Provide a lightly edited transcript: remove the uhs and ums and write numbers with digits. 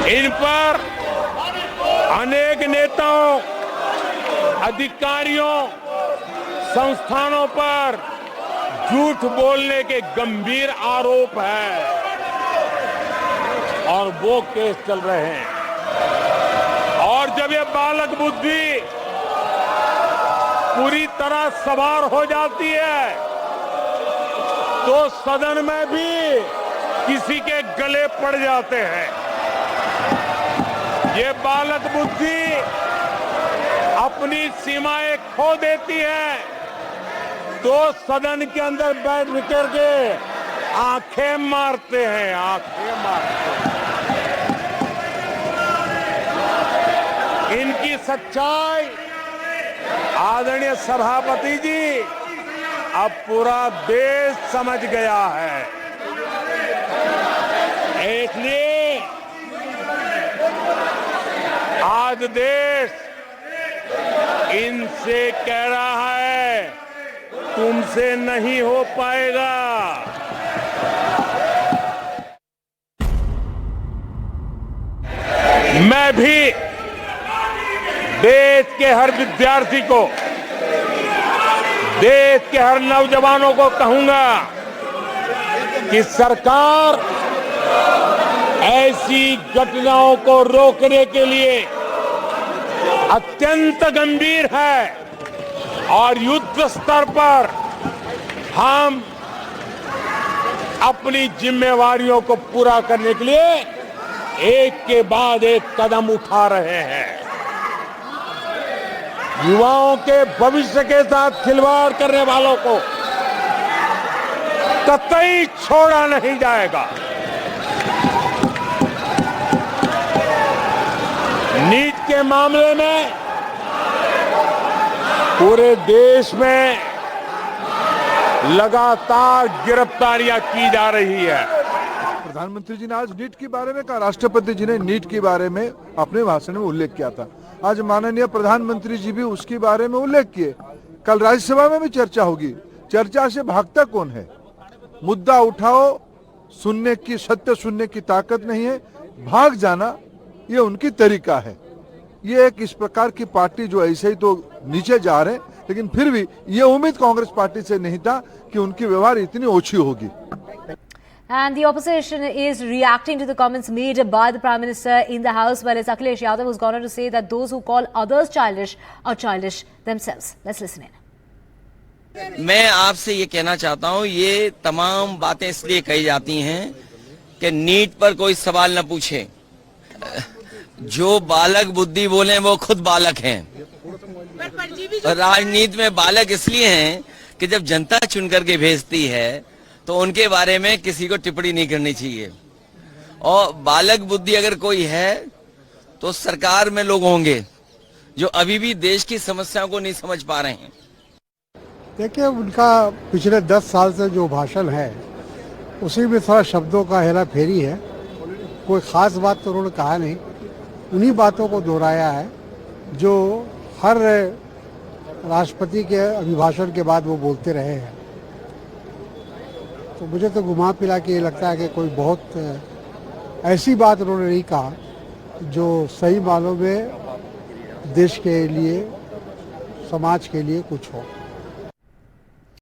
इन पर अनेक नेताओं, अधिकारियों, संस्थानों पर झूठ बोलने के गंभीर आरोप है और वो केस चल रहे हैं। और जब ये बालक बुद्धि पूरी तरह सवार हो जाती है तो सदन में भी किसी के गले पड़ जाते हैं। ये बालक बुद्धि अपनी सीमाएं खो देती है तो सदन के अंदर बैठ करके आंखें मारते हैं, आंखें मारते हैं। इनकी सच्चाई आदरणीय सभापति जी अब पूरा देश समझ गया है। इसलिए आज देश इनसे कह रहा है तुमसे नहीं हो पाएगा। मैं भी देश के हर विद्यार्थी को, देश के हर नौजवानों को कहूंगा कि सरकार ऐसी घटनाओं को रोकने के लिए अत्यंत गंभीर है और युद्ध स्तर पर हम अपनी जिम्मेवारियों को पूरा करने के लिए एक के बाद एक कदम उठा रहे हैं। युवाओं के भविष्य के साथ खिलवाड़ करने वालों को कतई छोड़ा नहीं जाएगा। नीट के मामले में पूरे देश में लगातार गिरफ्तारियां की जा रही है। प्रधानमंत्री जी ने आज नीट के बारे में कहा, राष्ट्रपति जी ने नीट के बारे में अपने भाषण में उल्लेख किया था। आज माननीय प्रधानमंत्री जी भी उसके बारे में उल्लेख किए। कल राज्यसभा में भी चर्चा होगी। चर्चा से भागता कौन है? मुद्दा उठाओ, सुनने की, सत्य सुनने की ताकत नहीं है, भाग जाना ये उनकी तरीका है। ये एक इस प्रकार की पार्टी जो ऐसे ही तो नीचे जा रहे हैं, लेकिन फिर भी ये उम्मीद कांग्रेस पार्टी से नहीं था कि उनकी व्यवहार इतनी ओछी होगी। And the opposition is reacting to the comments made by the Prime Minister in the House, while it's Akhilesh Yadav who's gone on to say that those who call others childish are childish themselves. Let's listen in. मैं आपसे ये कहना चाहता हूँ, ये तमाम बातें इसलिए कही जाती हैं कि नीट पर कोई सवाल न पूछे। जो बालक बुद्धि बोले वो खुद बालक हैं। राजनीति में बालक इसलिए हैं कि जब जनता चुन करके भेजती है तो उनके बारे में किसी को टिप्पणी नहीं करनी चाहिए। और बालक बुद्धि अगर कोई है तो सरकार में लोग होंगे जो अभी भी देश की समस्याओं को नहीं समझ पा रहे हैं। देखिए, उनका पिछले 10 साल से जो भाषण है उसी में थोड़ा शब्दों का हेरा फेरी है। कोई खास बात तो उन्होंने कहा नहीं, उन्हीं बातों को दोहराया है जो हर राष्ट्रपति के अभिभाषण के बाद वो बोलते रहे हैं। तो मुझे तो घुमा फिरा के ये लगता है कि कोई बहुत ऐसी बात उन्होंने नहीं कहा जो सही मानों में देश के लिए, समाज के लिए कुछ हो।